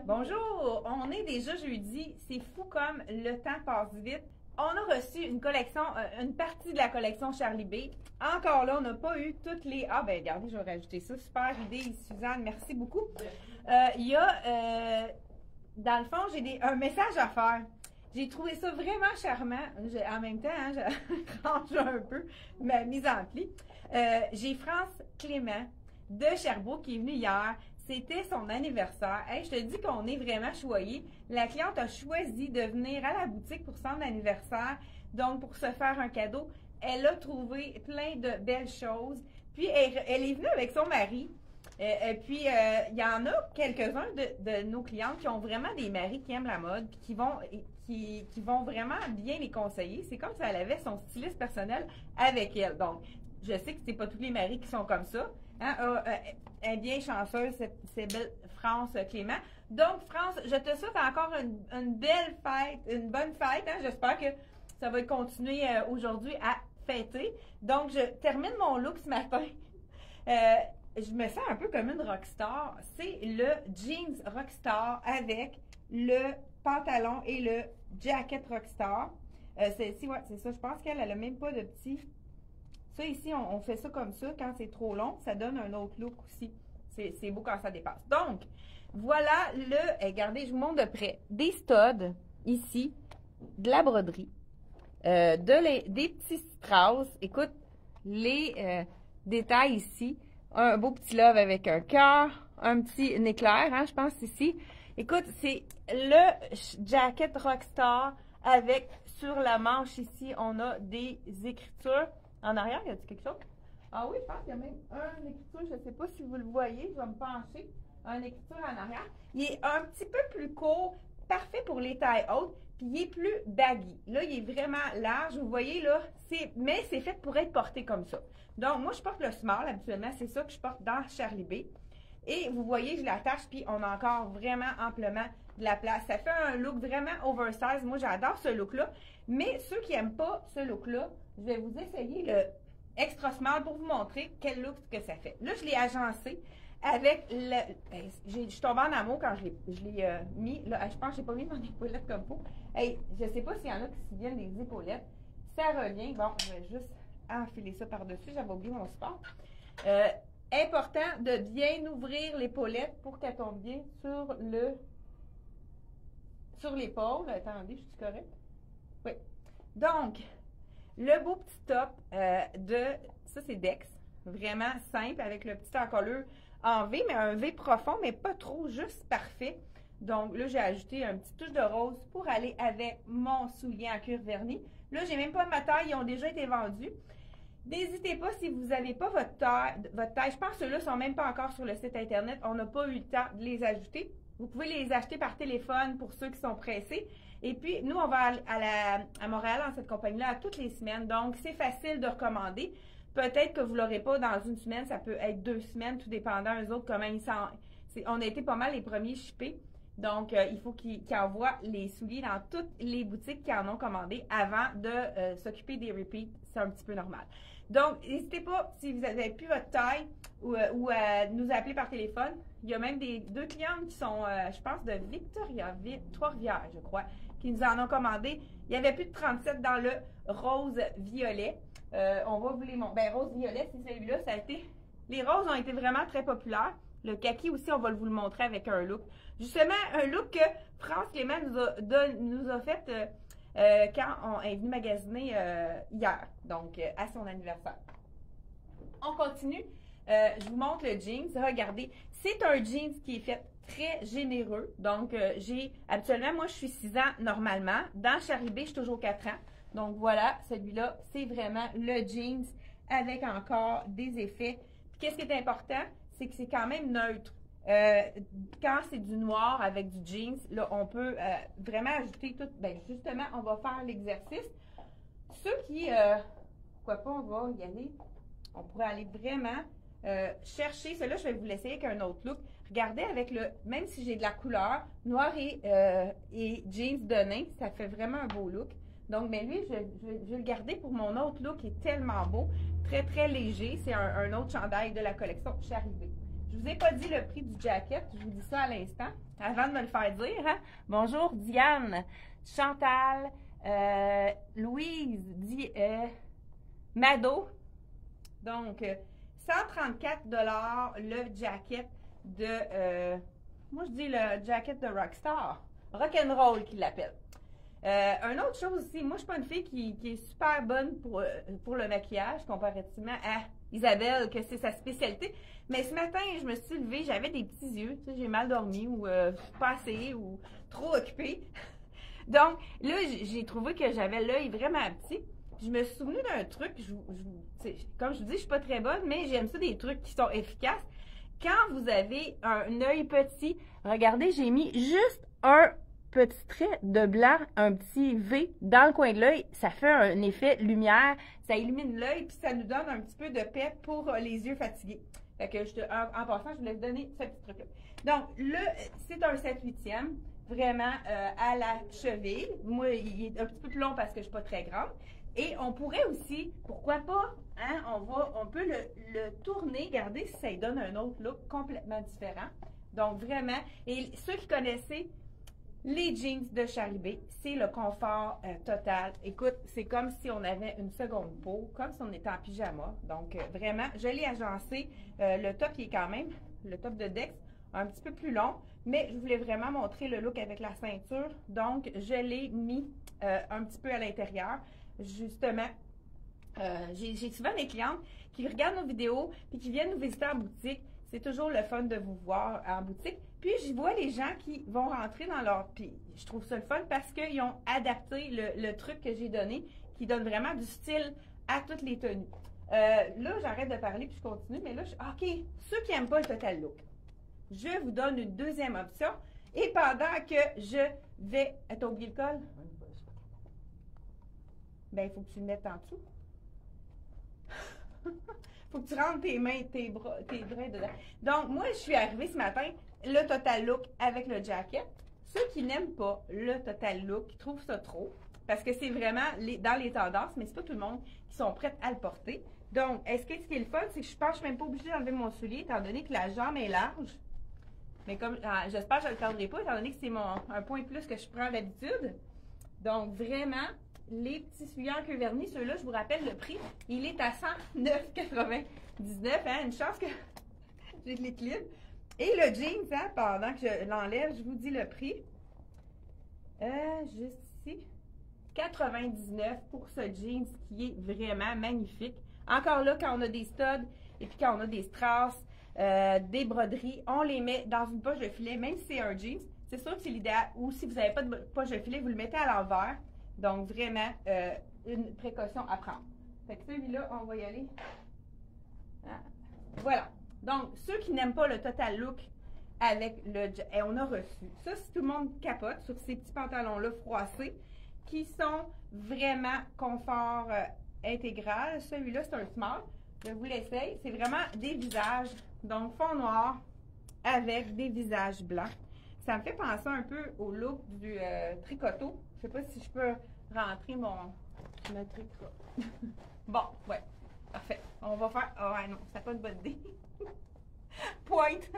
Bonjour, on est déjà jeudi, c'est fou comme le temps passe vite. On a reçu une collection, une partie de la collection Charlie B. Encore là, on n'a pas eu toutes les... Ah ben regardez, je vais rajouter ça. Super idée, Suzanne, merci beaucoup. Il y a, dans le fond, j'ai un message à faire. J'ai trouvé ça vraiment charmant. En même temps, hein, je range un peu ma mise en pli. J'ai France Clément de Sherbrooke qui est venue hier. C'était son anniversaire. Hey, je te dis qu'on est vraiment choyés. La cliente a choisi de venir à la boutique pour son anniversaire, donc pour se faire un cadeau. Elle a trouvé plein de belles choses. Puis, elle est venue avec son mari. Puis, il y en a quelques-uns de nos clientes qui ont vraiment des maris qui aiment la mode, puis qui vont vraiment bien les conseiller. C'est comme si elle avait son styliste personnel avec elle. Donc, je sais que c'est pas tous les maris qui sont comme ça. Hein? Elle est bien chanceuse, c'est belle France Clément. Donc, France, je te souhaite encore une belle fête, une bonne fête. Hein? J'espère que ça va continuer aujourd'hui à fêter. Donc, je termine mon look ce matin. Je me sens un peu comme une rockstar. C'est le jeans rockstar avec le pantalon et le jacket rockstar. Celle-ci, ouais, c'est ça. Je pense qu'elle n'a même pas de petit... Ça, ici, on fait ça comme ça. Quand c'est trop long, ça donne un autre look aussi. C'est beau quand ça dépasse. Donc, voilà le... Regardez, je vous montre de près. Des studs, ici, de la broderie, des petits strass. Écoute, les détails ici. Un beau petit love avec un cœur, un petit éclair, hein, je pense ici. Écoute, c'est le jacket Rockstar avec, sur la manche ici, on a des écritures. En arrière, y a-t-il quelque chose? Ah oui, je pense qu'il y a même une écriture, je ne sais pas si vous le voyez, je vais me pencher. Une écriture en arrière. Il est un petit peu plus court, parfait pour les tailles hautes, puis il est plus baggy. Là, il est vraiment large, vous voyez là, mais c'est fait pour être porté comme ça. Donc, moi, je porte le small, habituellement, c'est ça que je porte dans Charlie B. Et vous voyez, je l'attache, puis on a encore vraiment amplement de la place. Ça fait un look vraiment oversize. Moi, j'adore ce look-là. Mais ceux qui n'aiment pas ce look-là, je vais vous essayer le extra small pour vous montrer quel look que ça fait. Là, je l'ai agencé avec le... je suis tombée en amour quand je l'ai mis. Là, je pense que je n'ai pas mis mon épaulette comme faut. Hey, je ne sais pas s'il y en a qui se souviennent des épaulettes. Ça revient. Bon, je vais juste enfiler ça par-dessus. J'avais oublié mon support. Important de bien ouvrir l'épaulette pour qu'elle tombe bien sur l'épaule. Attendez, je suis correcte? Oui. Donc, le beau petit top ça c'est Dex. Vraiment simple avec le petit encolure en V, mais un V profond, mais pas trop, juste parfait. Donc là, j'ai ajouté un petit touche de rose pour aller avec mon soulier en cuir verni. Là, j'ai même pas ma taille, ils ont déjà été vendus. N'hésitez pas si vous n'avez pas votre taille. Je pense que ceux-là ne sont même pas encore sur le site Internet. On n'a pas eu le temps de les ajouter. Vous pouvez les acheter par téléphone pour ceux qui sont pressés. Et puis, nous, on va à Montréal dans cette compagnie-là toutes les semaines. Donc, c'est facile de recommander. Peut-être que vous ne l'aurez pas dans une semaine. Ça peut être 2 semaines, tout dépendant eux autres comment ils sont. On a été pas mal les premiers shippés. Donc, il faut qu'ils envoient les souliers dans toutes les boutiques qui en ont commandé avant de s'occuper des repeats. C'est un petit peu normal. Donc, n'hésitez pas, si vous n'avez plus votre taille, ou nous appeler par téléphone. Il y a même deux clientes qui sont, je pense, de Trois-Rivières, je crois, qui nous en ont commandé. Il y avait plus de 37 dans le rose-violet. On va vous les montrer. Ben, rose-violet, c'est celui-là. Les roses ont été vraiment très populaires. Le kaki aussi, on va vous le montrer avec un look. Justement, un look que France Clément nous a fait quand on est venu magasiner hier, donc à son anniversaire. On continue. Je vous montre le jeans. Regardez, c'est un jeans qui est fait très généreux. Donc, habituellement, moi, je suis 6 ans normalement. Dans Charlie B, je suis toujours 4 ans. Donc, voilà, celui-là, c'est vraiment le jeans avec encore des effets. Puis, qu'est-ce qui est important? C'est que c'est quand même neutre. Quand c'est du noir avec du jeans, là, on peut vraiment ajouter tout. Ben, justement, on va faire l'exercice. Ceux qui, pourquoi pas, on va y aller. On pourrait aller vraiment chercher. Celui-là, je vais vous laisser avec un autre look. Regardez avec même si j'ai de la couleur, noir et jeans de nain, ça fait vraiment un beau look. Donc, mais lui, je vais le garder pour mon autre look qui est tellement beau. Très, très léger. C'est un autre chandail de la collection Charlie B. Je vous ai pas dit le prix du jacket, je vous dis ça à l'instant, avant de me le faire dire. Hein? Bonjour Diane, Chantal, Louise, Mado. Donc, 134 $ le jacket de, moi je dis le jacket de Rockstar, Rock'n'Roll qu'il l'appelle. Une autre chose aussi, moi je suis pas une fille qui est super bonne pour le maquillage comparativement à Isabelle, que c'est sa spécialité. Mais ce matin, je me suis levée, j'avais des petits yeux, tu sais, j'ai mal dormi ou pas assez ou trop occupée. Donc là, j'ai trouvé que j'avais l'œil vraiment petit. Je me suis souvenu d'un truc, comme je vous dis, je suis pas très bonne, mais j'aime ça des trucs qui sont efficaces. Quand vous avez un œil petit, regardez, j'ai mis juste un petit trait de blanc, un petit V dans le coin de l'œil, ça fait un effet lumière, ça illumine l'œil, puis ça nous donne un petit peu de paix pour les yeux fatigués. Fait que en passant, je voulais vous donner ce petit truc-là. Donc, c'est un 7/8e, vraiment à la cheville. Moi, il est un petit peu plus long parce que je suis pas très grande. Et on pourrait aussi, pourquoi pas, hein, on peut le tourner, regardez si ça lui donne un autre look complètement différent. Donc, vraiment, et ceux qui connaissaient les jeans de Charlie B, c'est le confort total. Écoute, c'est comme si on avait une seconde peau, comme si on était en pyjama. Donc, vraiment, je l'ai agencé. Le top, il est quand même, le top de Dex, un petit peu plus long, mais je voulais vraiment montrer le look avec la ceinture. Donc, je l'ai mis un petit peu à l'intérieur. Justement, j'ai souvent des clientes qui regardent nos vidéos puis qui viennent nous visiter en boutique. C'est toujours le fun de vous voir en boutique. Puis, je vois les gens qui vont rentrer dans leur... Puis, je trouve ça le fun parce qu'ils ont adapté le truc que j'ai donné qui donne vraiment du style à toutes les tenues. Là, j'arrête de parler puis je continue. Mais là, OK, ceux qui n'aiment pas le total look, je vous donne une deuxième option. Et pendant que je vais... T'as oublié le col? Ben, il faut que tu le mettes en dessous. Faut que tu rentres tes mains, tes bras dedans. Donc, moi, je suis arrivée ce matin, le total look avec le jacket. Ceux qui n'aiment pas le total look, qui trouvent ça trop, parce que c'est vraiment dans les tendances, mais c'est pas tout le monde qui sont prêts à le porter. Donc, ce qui est le fun, c'est que je pense que je suis même pas obligée d'enlever mon soulier, étant donné que la jambe est large. Mais comme, j'espère que je ne le perdrai pas, étant donné que c'est un point de plus que je prends d'habitude. Donc, vraiment, les petits souliers en queue vernie, ceux-là, je vous rappelle le prix, il est à 109,99 $. Hein, une chance que j'ai de l'équilibre. Et le jeans, hein, pendant que je l'enlève, je vous dis le prix. Juste ici. 99 pour ce jeans qui est vraiment magnifique. Encore là, quand on a des studs et puis quand on a des strass, des broderies, on les met dans une poche de filet, même si c'est un jeans. C'est sûr que c'est l'idéal. Ou si vous n'avez pas de poche de filet, vous le mettez à l'envers. Donc, vraiment, une précaution à prendre. Fait que celui-là, on va y aller. Ah. Voilà. Donc, ceux qui n'aiment pas le total look avec le... Et on a reçu. Ça, si tout le monde capote sur ces petits pantalons-là froissés qui sont vraiment confort intégral. Celui-là, c'est un small. Je vous l'essaye. C'est vraiment des visages. Donc, fond noir avec des visages blancs. Ça me fait penser un peu au look du tricoto. Je sais pas si je peux rentrer mon tricot. Bon, ouais. Parfait. On va faire... Oh, ouais, non, c'est pas une bonne idée. Pointe.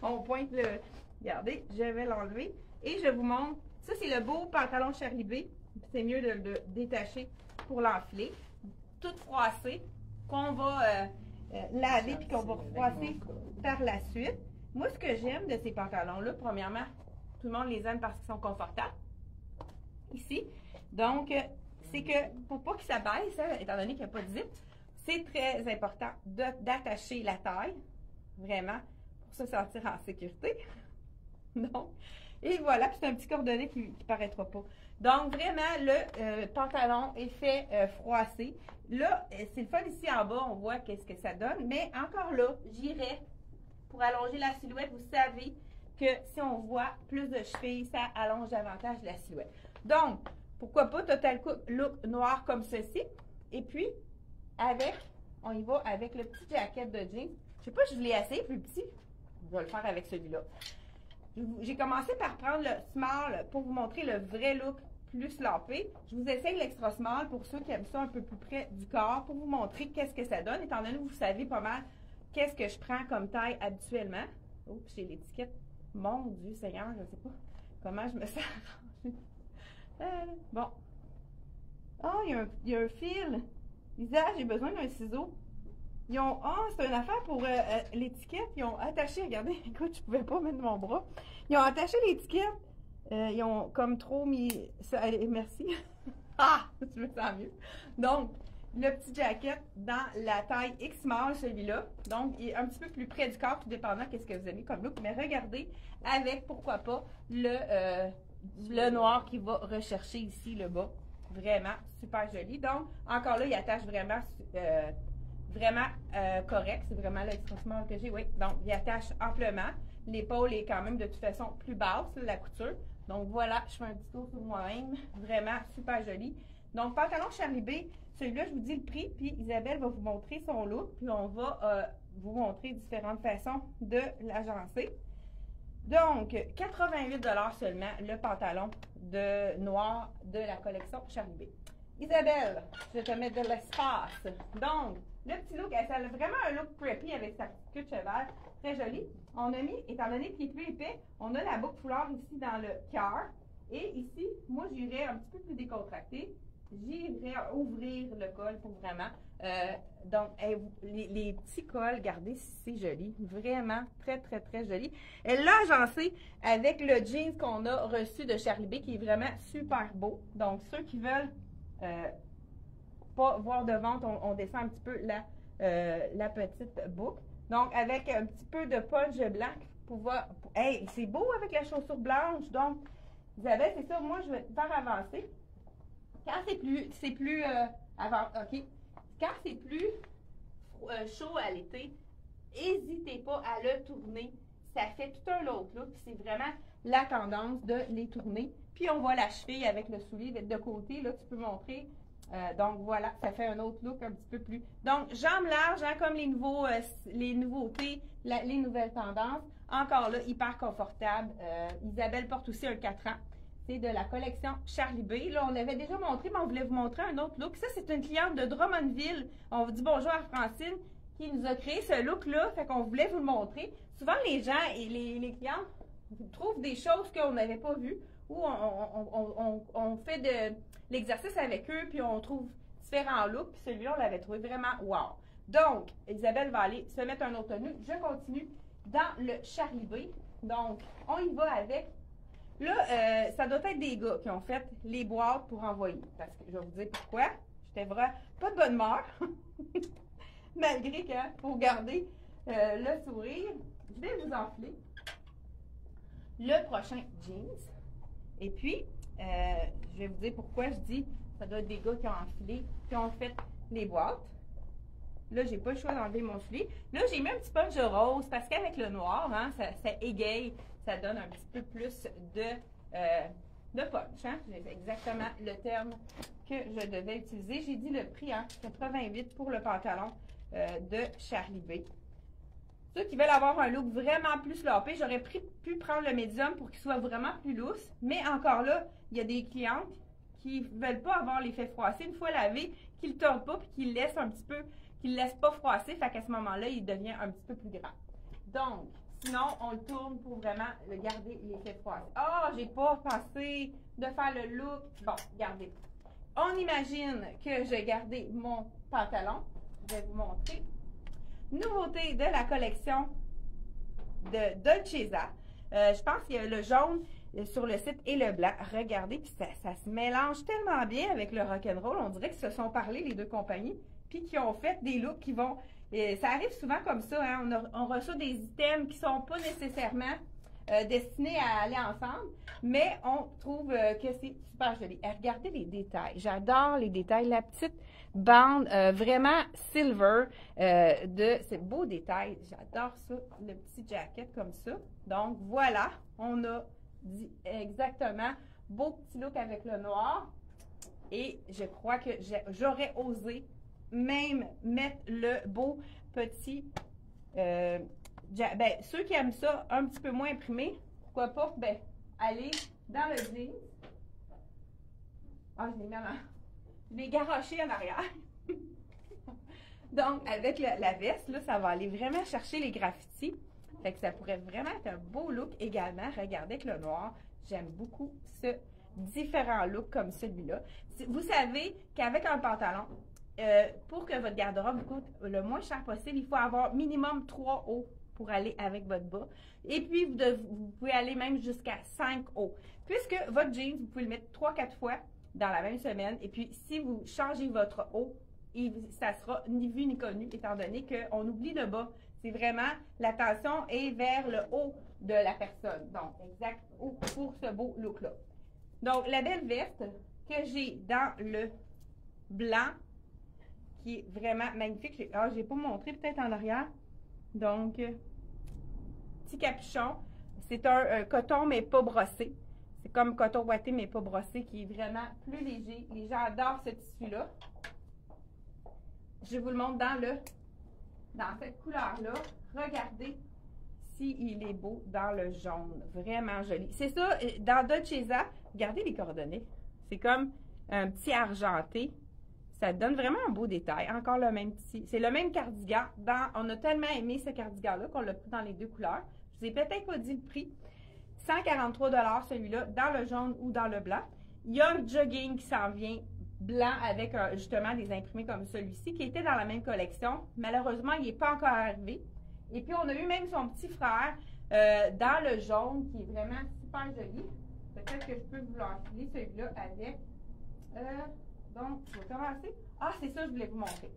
On pointe le... Regardez, je vais l'enlever. Et je vous montre... Ça, c'est le beau pantalon Charlie B. C'est mieux de le détacher pour l'enfiler. Tout froissé. Qu'on va laver puis qu'on va refroisser par la suite. Moi, ce que j'aime de ces pantalons-là, premièrement, tout le monde les aime parce qu'ils sont confortables. Ici. Donc, c'est que pour pas qu'ils s'abaissent, hein, étant donné qu'il n'y a pas de zip, c'est très important d'attacher la taille, vraiment, pour se sentir en sécurité. Donc, et voilà, puis c'est un petit cordonnet qui ne paraîtra pas. Donc, vraiment, le pantalon est fait froissé. Là, c'est le fun ici en bas, on voit qu'est-ce que ça donne, mais encore là, j'irai pour allonger la silhouette. Vous savez que si on voit plus de chevilles, ça allonge davantage la silhouette. Donc, pourquoi pas total look noir comme ceci. Et puis, on y va avec le petit jacket de jeans. Je sais pas, je l'ai assez plus petit. Je vais le faire avec celui-là. J'ai commencé par prendre le small pour vous montrer le vrai look plus lampé. Je vous essaye l'extra small pour ceux qui aiment ça un peu plus près du corps pour vous montrer qu'est-ce que ça donne, étant donné que vous savez pas mal qu'est-ce que je prends comme taille habituellement. Oups, j'ai l'étiquette. Mon Dieu Seigneur, je ne sais pas comment je me sers. Bon. Oh, il y a un fil. Lisa, j'ai besoin d'un ciseau. Ils ont. Oh, c'est une affaire pour l'étiquette. Ils ont attaché. Regardez, écoute, je pouvais pas mettre mon bras. Ils ont attaché l'étiquette. Ils ont comme trop mis. Ça, merci. Ah, je me sens mieux. Donc, le petit jacket dans la taille X-Small, celui-là. Donc, il est un petit peu plus près du corps, tout dépendant qu'est-ce que vous aimez comme look. Mais regardez, avec, pourquoi pas, le noir qui va rechercher ici le bas. Vraiment super joli. Donc, encore là, il attache vraiment, correct. C'est vraiment l'extra-small que j'ai. Oui, donc, il attache amplement. L'épaule est quand même de toute façon plus basse, la couture. Donc, voilà, je fais un petit tour sur moi-même. Vraiment super joli. Donc, pantalon Charlie B. Celui-là, je vous dis le prix, puis Isabelle va vous montrer son look, puis on va vous montrer différentes façons de l'agencer. Donc, 88 $ seulement, le pantalon de noir de la collection Charlie B. Isabelle, je vais te mettre de l'espace. Donc, le petit look, elle a vraiment un look preppy avec sa petite queue de cheval, très jolie. On a mis, étant donné qu'il est plus épais, on a la boucle foulard ici dans le cœur. Et ici, moi, j'irais un petit peu plus décontracté. J'irai ouvrir le col pour vraiment. Donc, les petits cols, regardez, c'est joli. Vraiment très, très, très joli. Elle l'a agencé avec le jeans qu'on a reçu de Charlie B, qui est vraiment super beau. Donc, ceux qui veulent pas voir de vente, on descend un petit peu la petite boucle. Donc, avec un petit peu de punch blanc pour voir. Hey, c'est beau avec la chaussure blanche. Donc, Isabelle, c'est ça. Moi, je vais te faire avancer. Quand c'est plus OK. Quand c'est plus chaud à l'été, n'hésitez pas à le tourner. Ça fait tout un autre look. C'est vraiment la tendance de les tourner. Puis on voit la cheville avec le soulier de côté. Là, tu peux montrer. Donc voilà, ça fait un autre look un petit peu plus. Donc, jambes larges, hein, comme les nouveautés, les nouvelles tendances. Encore là, hyper confortable. Isabelle porte aussi un 4 ans. C'est de la collection Charlie B. Là, on avait déjà montré, mais on voulait vous montrer un autre look. Ça, c'est une cliente de Drummondville. On vous dit bonjour à Francine qui nous a créé ce look-là. Fait qu'on voulait vous le montrer. Souvent, les gens et les clients trouvent des choses qu'on n'avait pas vues ou on fait de l'exercice avec eux puis on trouve différents looks. Puis celui-là, on l'avait trouvé vraiment wow. Donc, Isabelle va aller se mettre un autre tenue. Je continue dans le Charlie B. Donc, on y va avec. Là, ça doit être des gars qui ont fait les boîtes pour envoyer. Parce que je vais vous dire pourquoi. J'étais vraiment pas de bonne humeur. Malgré que, pour garder le sourire, je vais vous enfiler le prochain jeans. Et puis, je vais vous dire pourquoi je dis ça doit être des gars qui ont enfilé, qui ont fait les boîtes. Là, j'ai pas le choix d'enlever mon soulier. Là, j'ai mis un petit punch rose parce qu'avec le noir, hein, ça égaye. Ça donne un petit peu plus de punch. Hein? C'est exactement le terme que je devais utiliser. J'ai dit le prix, hein, 88 pour le pantalon de Charlie B. Ceux qui veulent avoir un look vraiment plus sloppé, j'aurais pu prendre le médium pour qu'il soit vraiment plus lousse. Mais encore là, il y a des clientes qui ne veulent pas avoir l'effet froissé une fois lavé, qui ne le tordent pas puis qui le laissent un petit peu, qui ne le laissent pas froisser. Fait qu'à ce moment-là, il devient un petit peu plus grand. Donc, sinon, on le tourne pour vraiment le garder l'effet froissé. Ah, j'ai pas pensé de faire le look. Bon, regardez. On imagine que j'ai gardé mon pantalon. Je vais vous montrer. Nouveauté de la collection de Dolcezza. Je pense qu'il y a le jaune sur le site et le blanc. Regardez, puis ça se mélange tellement bien avec le rock'n'roll. On dirait qu'ils se sont parlé, les deux compagnies, puis qui ont fait des looks qui vont... ça arrive souvent comme ça, hein? On reçoit des items qui ne sont pas nécessairement destinés à aller ensemble, mais on trouve que c'est super joli. Regardez les détails. J'adore les détails. La petite bande vraiment silver de ces beaux détails. J'adore ça, le petit jacket comme ça. Donc voilà, on a dit exactement beau petit look avec le noir. Et je crois que j'aurais osé même mettre le beau petit ceux qui aiment ça un petit peu moins imprimé, pourquoi pas aller dans le jean. Ah, je l'ai garoché en arrière. Donc, avec la veste, là, ça va aller vraiment chercher les graffitis. Fait que ça pourrait vraiment être un beau look également. Regardez avec le noir. J'aime beaucoup ce différent look comme celui-là. Vous savez qu'avec un pantalon, pour que votre garde-robe vous coûte le moins cher possible, il faut avoir minimum 3 hauts pour aller avec votre bas. Et puis, vous pouvez aller même jusqu'à 5 hauts. Puisque votre jeans, vous pouvez le mettre 3-4 fois dans la même semaine. Et puis, si vous changez votre haut, ça sera ni vu ni connu, étant donné qu'on oublie le bas. C'est vraiment, l'attention est vers le haut de la personne. Donc, exact, pour ce beau look-là. Donc, la belle veste que j'ai dans le blanc, qui est vraiment magnifique. Je n'ai pas montré peut-être en arrière. Donc, petit capuchon. C'est un coton, mais pas brossé. C'est comme coton ouaté, mais pas brossé, qui est vraiment plus léger. Les gens adorent ce tissu-là. Je vous le montre dans cette couleur-là. Regardez s'il est beau dans le jaune. Vraiment joli. C'est ça, dans Dolcezza, regardez les coordonnées. C'est comme un petit argenté. Ça donne vraiment un beau détail. Encore le même petit. C'est le même cardigan. On a tellement aimé ce cardigan-là qu'on l'a pris dans les deux couleurs. Je vous ai peut-être pas dit le prix. 143 $ celui-là, dans le jaune ou dans le blanc. Il y a un jogging qui s'en vient blanc avec justement des imprimés comme celui-ci qui était dans la même collection. Malheureusement, il n'est pas encore arrivé. Et puis, on a eu même son petit frère dans le jaune qui est vraiment super joli. Peut-être que je peux vous l'enfiler celui-là avec... donc, je vais commencer. Ah, c'est ça, je voulais vous montrer.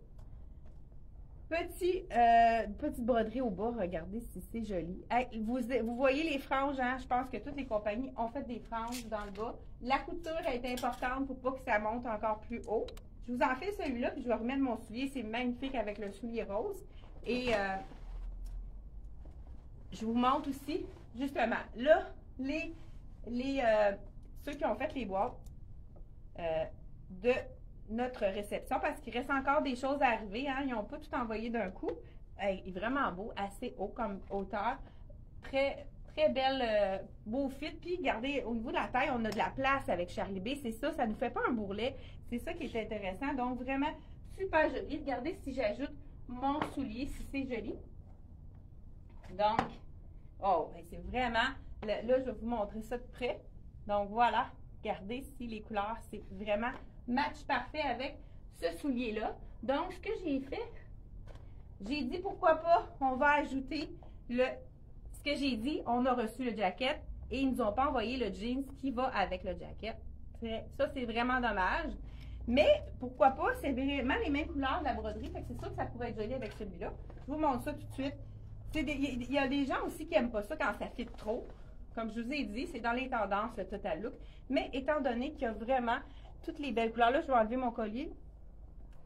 Petite broderie au bas, regardez si c'est joli. Hey, vous voyez les franges, hein? Je pense que toutes les compagnies ont fait des franges dans le bas. La couture est importante pour pas que ça monte encore plus haut. Je vous en fais celui-là, puis je vais remettre mon soulier. C'est magnifique avec le soulier rose. Et je vous montre aussi, justement, là, ceux qui ont fait les boîtes de notre réception, parce qu'il reste encore des choses à arriver, hein, ils n'ont pas tout envoyé d'un coup. Il est vraiment beau, assez haut comme hauteur, très belle, beau fit, puis regardez, au niveau de la taille, on a de la place avec Charlie B, c'est ça, ça ne nous fait pas un bourrelet, c'est ça qui est intéressant, donc vraiment super joli. Regardez si j'ajoute mon soulier, si c'est joli. Donc, oh, c'est vraiment, là, je vais vous montrer ça de près, donc voilà, regardez si les couleurs, c'est vraiment match parfait avec ce soulier-là. Donc, ce que j'ai fait, j'ai dit pourquoi pas, on va ajouter ce que j'ai dit, on a reçu le jacket et ils nous ont pas envoyé le jeans qui va avec le jacket. Ça, c'est vraiment dommage. Mais pourquoi pas, c'est vraiment les mêmes couleurs de la broderie, fait que c'est sûr que ça pourrait être joli avec celui-là. Je vous montre ça tout de suite. Il y a des gens aussi qui n'aiment pas ça quand ça fit trop. Comme je vous ai dit, c'est dans les tendances, le total look. Mais étant donné qu'il y a vraiment toutes les belles couleurs, là, je vais enlever mon collier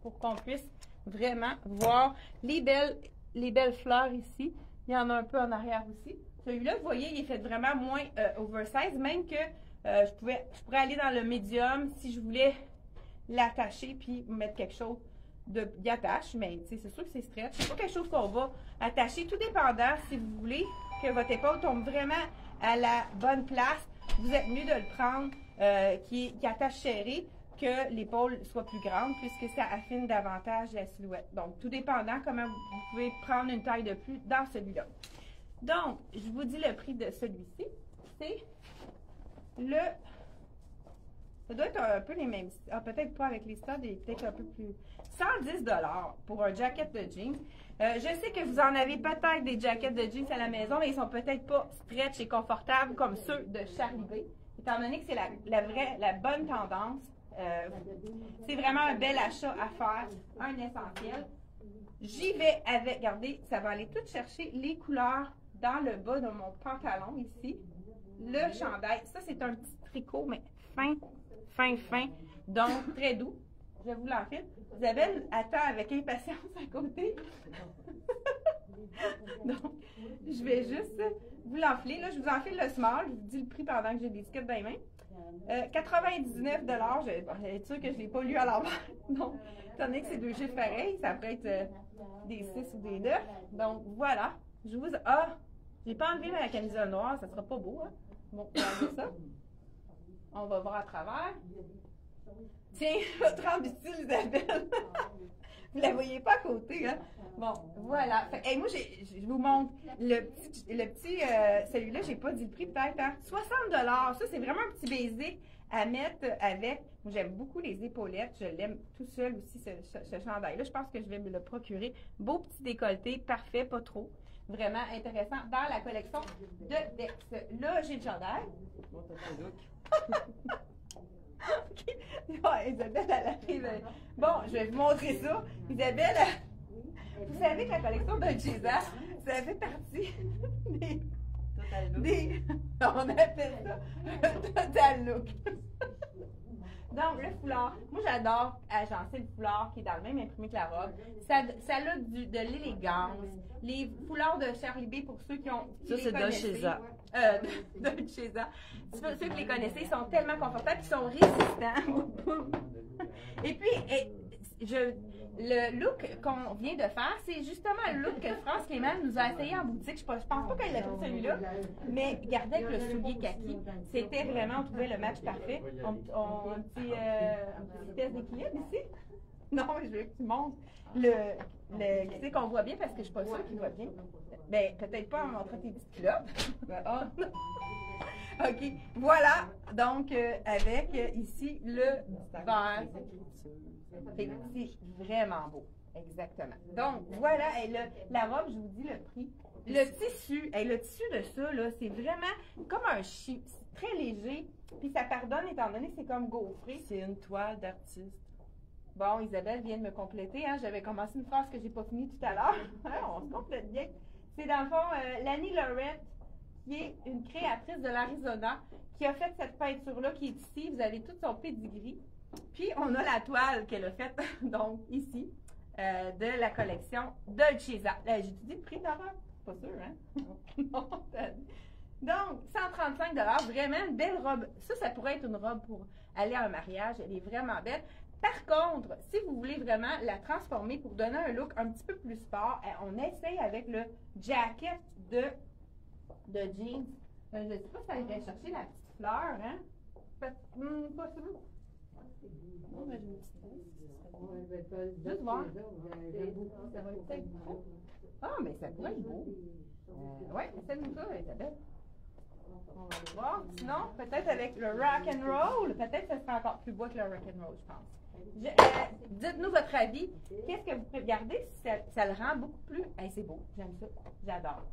pour qu'on puisse vraiment voir les belles fleurs ici. Il y en a un peu en arrière aussi. Celui-là, vous voyez, il est fait vraiment moins oversize, même que je pourrais aller dans le médium si je voulais l'attacher puis mettre quelque chose d'attache, mais c'est sûr que c'est stretch. C'est pas quelque chose qu'on va attacher, tout dépendant si vous voulez que votre épaule tombe vraiment à la bonne place. Vous êtes mieux de le prendre qui attache serré que l'épaule soit plus grande puisque ça affine davantage la silhouette. Donc, tout dépendant comment vous pouvez prendre une taille de plus dans celui-là. Donc, je vous dis le prix de celui-ci. C'est ça doit être un peu les mêmes. Ah, peut-être pas avec les studs et peut-être un peu plus. 110 $ pour un jacket de jeans. Je sais que vous en avez peut-être des jackets de jeans à la maison, mais ils sont peut-être pas stretch et confortables comme ceux de Charlie B. Étant donné que c'est la bonne tendance, c'est vraiment un bel achat à faire, un essentiel. J'y vais avec, regardez, ça va aller tout chercher les couleurs dans le bas de mon pantalon ici. Le chandail, ça c'est un petit tricot, mais fin, donc très doux. Je vous l'enfile. Isabelle attend avec impatience à côté. Donc, je vais juste vous l'enfiler. Là, je vous enfile le small. Je vous dis le prix pendant que j'ai des skits dans les mains. 99 $. Je vais être sûre que je ne l'ai pas lu à l'envers. Donc, étant donné que c'est deux chiffres pareils, ça peut être des 6 ou des 9. Donc, voilà. Je vous... Ah! J'ai pas enlevé ma camisole noire. Ça sera pas beau, hein? Bon, on va enlever ça. On va voir à travers. Tiens, votre robe style, Isabelle. Vous la voyez pas à côté, hein? Bon, voilà. Fait, moi, je vous montre celui-là, j'ai pas dit le prix peut-être, hein? 60 $. Ça, c'est vraiment un petit basic à mettre avec. Moi, j'aime beaucoup les épaulettes. Je l'aime tout seul aussi, ce chandail-là. Je pense que je vais me le procurer. Beau petit décolleté, parfait, pas trop. Vraiment intéressant dans la collection de Dex. Là, j'ai le chandail. OK. Ouais, Isabelle, elle arrive. Bon, je vais vous montrer ça. Isabelle, vous savez que la collection de César, ça fait partie on appelle ça un total look. Donc, le foulard. Moi, j'adore agencer le foulard qui est dans le même imprimé que la robe. Ça a de l'élégance. Les foulards de Charlie B, pour ceux qui ont. Ça, c'est Dolce César. Dolce César. Ceux qui les connaissaient, ils sont tellement confortables, ils sont résistants. Et puis, le look qu'on vient de faire, c'est justement le look que France Clément nous a essayé en boutique. Je pense pas qu'elle a pris celui-là, mais regardez avec le soulier kaki. C'était vraiment, on trouvait le match parfait. Un petit test d'équilibre ici. Non, mais je veux que tu montres qui c'est qu'on voit bien parce que je suis pas sûre qu'il voit bien. Ben, peut-être pas en montrant tes petites culottes. OK. Voilà. Donc, avec ici le vert. C'est vraiment beau. Exactement. Donc, voilà. Et la robe, je vous dis le prix. Le tissu de ça, là, c'est vraiment comme un chip. C'est très léger. Puis ça pardonne étant donné que c'est comme gaufré. C'est une toile d'artiste. Bon, Isabelle vient de me compléter. Hein? J'avais commencé une phrase que j'ai pas finie tout à l'heure. On se complète bien. C'est dans le fond Lani Lorette, qui est une créatrice de l'Arizona, qui a fait cette peinture-là qui est ici. Vous avez tout son pedigree. Puis, on a la toile qu'elle a faite, donc, ici, de la collection Dolce César. J'ai-tu dit le prix de la robe? Pas sûr, hein? Non, donc, 135 $, vraiment une belle robe. Ça pourrait être une robe pour aller à un mariage. Elle est vraiment belle. Par contre, si vous voulez vraiment la transformer pour donner un look un petit peu plus sport, on essaye avec le jacket de jeans. Je ne sais pas si ça irait chercher la petite fleur, hein? Pas sûr. Non, mais juste voir. Ça va être peut-être beau. Ah, mais ça pourrait être beau. Oui, essaie-nous ça, Isabelle. On va aller voir. Sinon, peut-être avec le rock and roll, peut-être que ça sera encore plus beau que le rock and roll, je pense. Dites-nous votre avis. Qu'est-ce que vous pouvez regarder? Ça le rend beaucoup plus. Hey, c'est beau, j'aime ça. J'adore.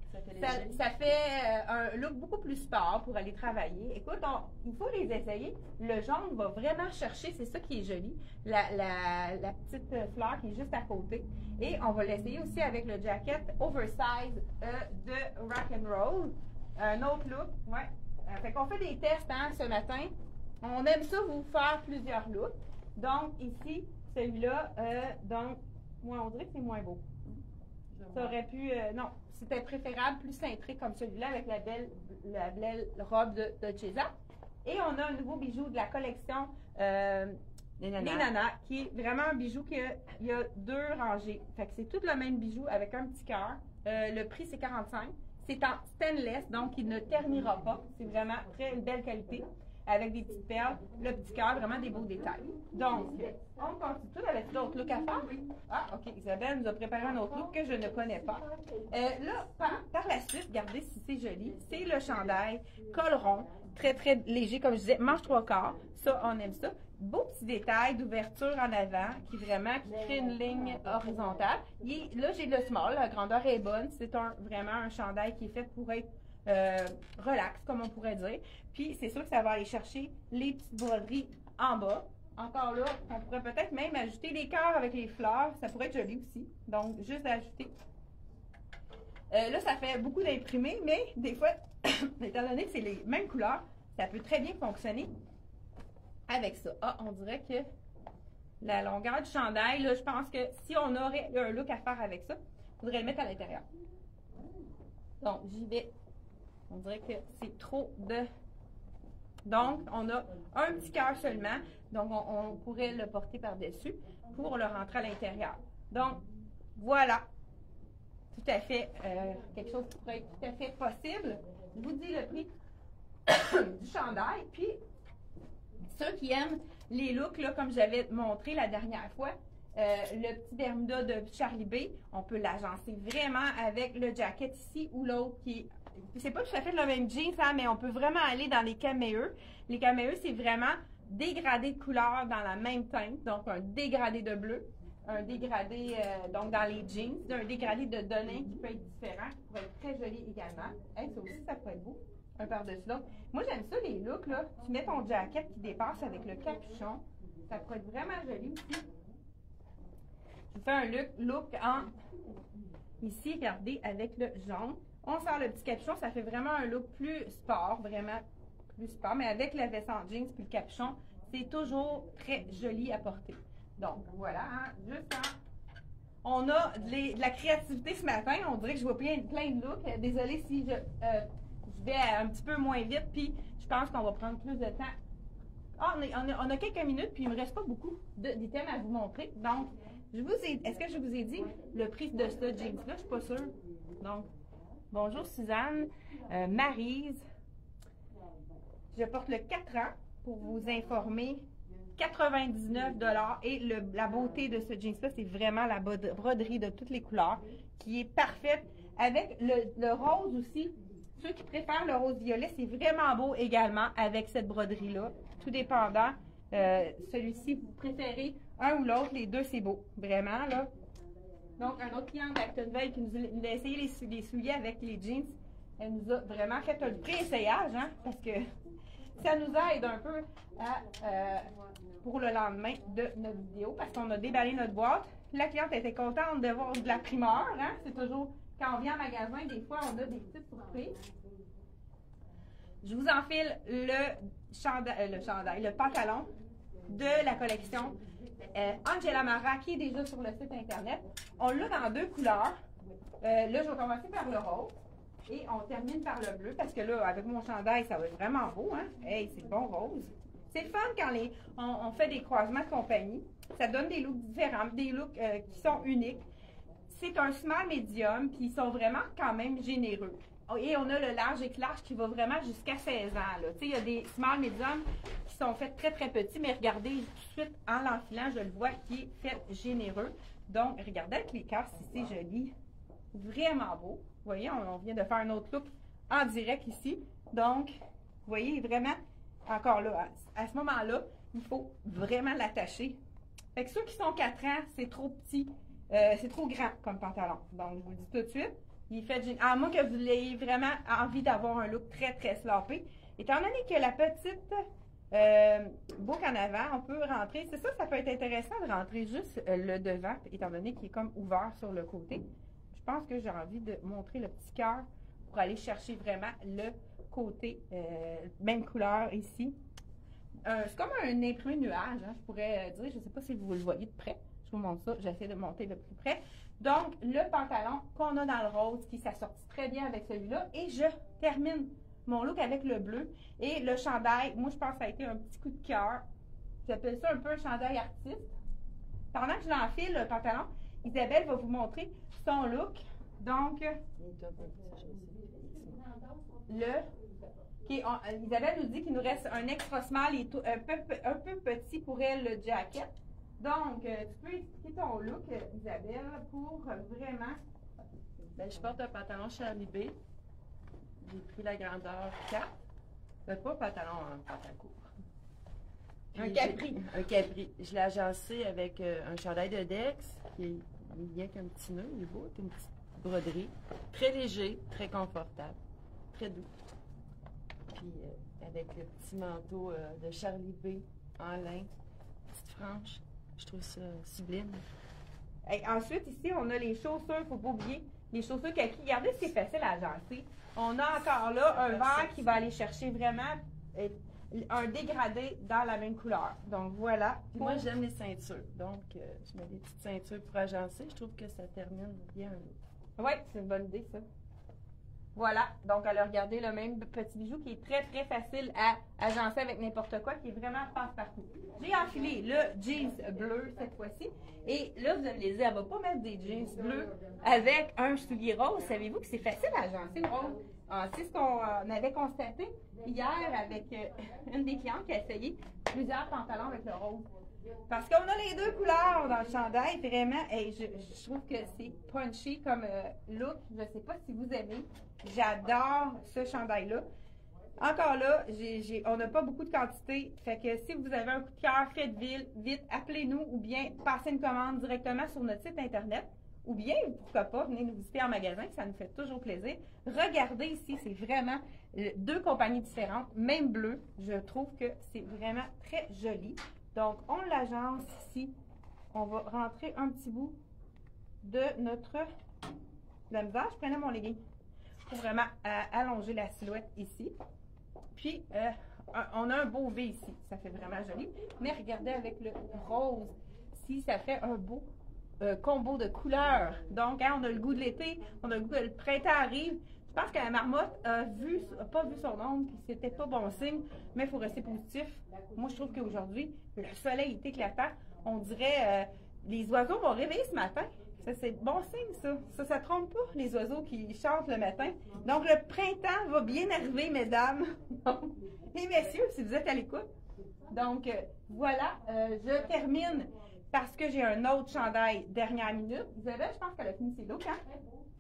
Ça fait un look beaucoup plus sport pour aller travailler. Écoute, il faut les essayer. Le jaune va vraiment chercher, c'est ça qui est joli. La petite fleur qui est juste à côté. Et on va l'essayer aussi avec le jacket oversize de rock and roll. Un autre look, ouais. Fait qu'on fait des tests ce matin. On aime ça vous faire plusieurs looks. Donc, ici, celui-là, donc, moi, on dirait que c'est moins beau. Ça aurait pu, non, c'était préférable, plus cintré comme celui-là, avec la belle robe de César. Et on a un nouveau bijou de la collection les nanas, qui est vraiment un bijou qu'il y a 2 rangées. Fait que c'est tout le même bijou avec un petit cœur. Le prix, c'est 45. C'est en stainless, donc il ne ternira pas. C'est vraiment une belle qualité. Avec des petites perles, le petit cœur, vraiment des beaux détails. Donc, on continue avec d'autres looks à faire. Ah, OK, Isabelle nous a préparé un autre look que je ne connais pas. Là, par la suite, regardez si c'est joli. C'est le chandail, col rond, très, très léger, comme je disais, manche 3/4. Ça, on aime ça. Beau petit détail d'ouverture en avant qui crée une ligne horizontale. Là, j'ai le small, la grandeur est bonne. C'est vraiment un chandail qui est fait pour être relax, comme on pourrait dire. Puis, c'est sûr que ça va aller chercher les petites broderies en bas. Encore là, on pourrait peut-être même ajouter les cœurs avec les fleurs. Ça pourrait être joli aussi. Donc, juste ajouter. Là, ça fait beaucoup d'imprimés, mais des fois, étant donné que c'est les mêmes couleurs, ça peut très bien fonctionner avec ça. Ah, on dirait que la longueur du chandail, là, je pense que si on aurait un look à faire avec ça, il faudrait le mettre à l'intérieur. Donc, j'y vais. On dirait que c'est trop de... Donc, on a un petit cœur seulement. Donc, on pourrait le porter par-dessus pour le rentrer à l'intérieur. Donc, voilà. Tout à fait quelque chose qui pourrait être tout à fait possible. Je vous dis le prix du chandail. Puis, ceux qui aiment les looks, là, comme j'avais montré la dernière fois, le petit Bermuda de Charlie B, on peut l'agencer vraiment avec le jacket ici ou l'autre qui est... C'est pas tout à fait le même jeans, hein, mais on peut vraiment aller dans les caméeux. Les caméeux, c'est vraiment dégradé de couleurs dans la même teinte, donc un dégradé de bleu, un dégradé donc dans les jeans, un dégradé de Denain qui peut être différent, qui pourrait être très joli également. Hey, ça aussi, ça pourrait être beau, un par-dessus l'autre. Moi, j'aime ça, les looks, là. Tu mets ton jacket qui dépasse avec le capuchon. Ça pourrait être vraiment joli aussi. Je vous fais un look en, ici, regardez, avec le jaune. On sort le petit capuchon, ça fait vraiment un look plus sport, vraiment plus sport, mais avec la veste en jeans puis le capuchon, c'est toujours très joli à porter. Donc, voilà, hein, juste on a de la créativité ce matin, on dirait que je vois plein de looks. Désolée si je vais un petit peu moins vite, puis je pense qu'on va prendre plus de temps. Ah, on a quelques minutes, puis il ne me reste pas beaucoup d'items à vous montrer. Donc, est-ce que je vous ai dit le prix de ce jeans-là? Je ne suis pas sûre. Donc, bonjour Suzanne, Maryse. Je porte le 4 ans pour vous informer. 99 $ et la beauté de ce jeans-là, c'est vraiment la broderie de toutes les couleurs qui est parfaite avec le rose aussi. Ceux qui préfèrent le rose violet, c'est vraiment beau également avec cette broderie-là. Tout dépendant, celui-ci, vous préférez un ou l'autre, les deux, c'est beau. Vraiment, là. Donc, un autre client d'Actonville qui nous a essayé les souliers avec les jeans, elle nous a vraiment fait un pré-essayage, hein, parce que ça nous aide un peu pour le lendemain de notre vidéo, parce qu'on a déballé notre boîte. La cliente était contente de voir de la primeur, hein. C'est toujours, quand on vient en magasin, des fois, on a des petites surprises. Je vous enfile le pantalon de la collection Angela Mara, qui est déjà sur le site internet. On l'a dans deux couleurs. Là, je vais commencer par le rose. Et on termine par le bleu, parce que là, avec mon chandail, ça va être vraiment beau, hein? Hey, c'est le bon rose. C'est le fun quand on fait des croisements de compagnie. Ça donne des looks différents, des looks qui sont uniques. C'est un small médium, puis ils sont vraiment quand même généreux. Et on a le large et large qui va vraiment jusqu'à 16 ans. Tu sais, il y a des small médiums qui sont faits très, très petits, mais regardez tout de suite, en l'enfilant, je le vois, qui est fait généreux. Donc, regardez avec les cœurs, si c'est joli. Vraiment beau. Vous voyez, on vient de faire un autre look en direct ici. Donc, vous voyez, vraiment, encore là, à ce moment-là, il faut vraiment l'attacher. Fait que ceux qui sont 4 ans, c'est trop petit, c'est trop grand comme pantalon. Donc, je vous le dis tout de suite, il fait à moins que vous ayez vraiment envie d'avoir un look très, très sloppy. Étant donné que la petite boucle en avant, on peut rentrer, c'est ça, ça peut être intéressant de rentrer juste le devant, étant donné qu'il est comme ouvert sur le côté. Je pense que j'ai envie de montrer le petit cœur pour aller chercher vraiment le côté, même couleur ici. C'est comme un imprimé nuage, hein, je pourrais dire. Je ne sais pas si vous le voyez de près. Je vous montre ça. J'essaie de monter de plus près. Donc, le pantalon qu'on a dans le rose qui s'assortit très bien avec celui-là. Et je termine mon look avec le bleu. Et le chandail, moi, je pense que ça a été un petit coup de cœur. J'appelle ça un peu un chandail artiste. Pendant que je l'enfile, le pantalon, Isabelle va vous montrer son look. Donc, Isabelle nous dit qu'il nous reste un extra small et un peu petit pour elle, le jacket. Donc, tu peux expliquer ton look, Isabelle, pour vraiment... Ben, je porte un pantalon Charlie B. J'ai pris la grandeur 4. Ben, pas un pantalon, un pantalon court. Un capri. Un capri. Je l'ai agencé avec un chandail de Dex qui est bien qu'un petit nœud, il est beau, une petite broderie. Très léger, très confortable, très doux. Puis avec le petit manteau de Charlie B en lin, petite frange, je trouve ça sublime. Et ensuite, ici, on a les chaussures, il ne faut pas oublier, les chaussures kaki. Regardez, c'est facile à agencer. On a encore là un vert qui va aller chercher vraiment un dégradé dans la même couleur. Donc voilà. Moi, j'aime les ceintures. Donc, je mets des petites ceintures pour agencer. Je trouve que ça termine bien un look. Oui, c'est une bonne idée, ça. Voilà, donc elle a regardé le même petit bijou qui est très très facile à agencer avec n'importe quoi, qui est vraiment passe-partout. J'ai enfilé le jeans bleu cette fois-ci. Et là, vous allez dire, elle ne va pas mettre des jeans bleus avec un soulier rose. Savez-vous que c'est facile à agencer le rose? C'est ce qu'on avait constaté hier avec une des clientes qui a essayé plusieurs pantalons avec le rose. Parce qu'on a les deux couleurs dans le chandail, vraiment, et je trouve que c'est punchy comme look. Je ne sais pas si vous aimez. J'adore ce chandail-là. Encore là, on n'a pas beaucoup de quantité. Fait que si vous avez un coup de cœur, faites vite, appelez-nous ou bien passez une commande directement sur notre site internet. Ou bien, pourquoi pas, venez nous visiter en magasin, ça nous fait toujours plaisir. Regardez ici, c'est vraiment deux compagnies différentes, même bleu. Je trouve que c'est vraiment très joli. Donc, on l'agence ici. On va rentrer un petit bout de notre... la misère, je prenais mon legging pour vraiment allonger la silhouette ici. Puis, on a un beau V ici. Ça fait vraiment joli. Mais regardez avec le rose. Si ça fait un beau combo de couleurs. Donc, hein, on a le goût de l'été. On a le goût que le printemps arrive. Je pense que la marmotte a pas vu son ombre. Puis, c'était pas bon signe. Mais il faut rester positif. Moi, je trouve qu'aujourd'hui, le soleil est éclatant. On dirait les oiseaux vont réveiller ce matin. Ça, c'est bon signe, ça. Ça trompe pas, les oiseaux qui chantent le matin. Donc, le printemps va bien arriver, mesdames et messieurs, si vous êtes à l'écoute. Donc, voilà, je termine parce que j'ai un autre chandail dernière minute. Isabelle, je pense qu'elle a fini ses looks, hein?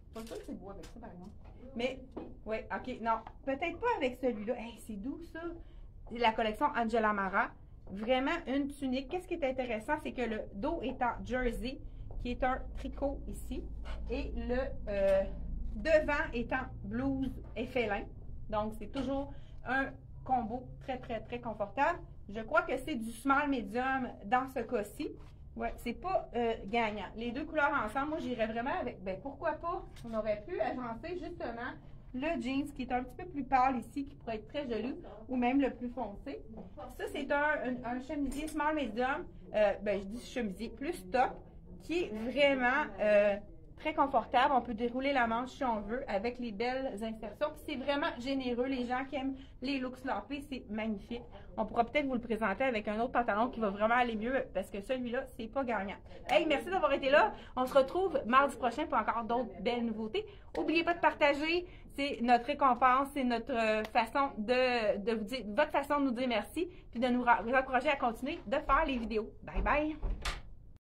Je pense pas que c'est beau avec ça, par exemple. Mais, oui, OK, non, peut-être pas avec celui-là. Hey, c'est doux, ça. C'est la collection Angela Mara. Vraiment une tunique. Qu'est-ce qui est intéressant, c'est que le dos est en jersey, qui est un tricot ici, et le devant est en blouse et félin. Donc, c'est toujours un combo très, très, très confortable. Je crois que c'est du small medium dans ce cas-ci. Ouais, c'est pas gagnant. Les deux couleurs ensemble, moi, j'irais vraiment avec, ben pourquoi pas, on aurait pu agencer justement le jeans qui est un petit peu plus pâle ici, qui pourrait être très joli, ou même le plus foncé. Ça, c'est un chemisier small medium, ben je dis chemisier plus top, qui est vraiment très confortable. On peut dérouler la manche si on veut avec les belles insertions. C'est vraiment généreux. Les gens qui aiment les looks sloppés, c'est magnifique. On pourra peut-être vous le présenter avec un autre pantalon qui va vraiment aller mieux parce que celui-là, c'est pas gagnant. Hey, merci d'avoir été là. On se retrouve mardi prochain pour encore d'autres belles nouveautés. N'oubliez pas de partager. C'est notre récompense, c'est notre façon de vous dire, votre façon de nous dire merci, puis de nous encourager à continuer de faire les vidéos. Bye bye!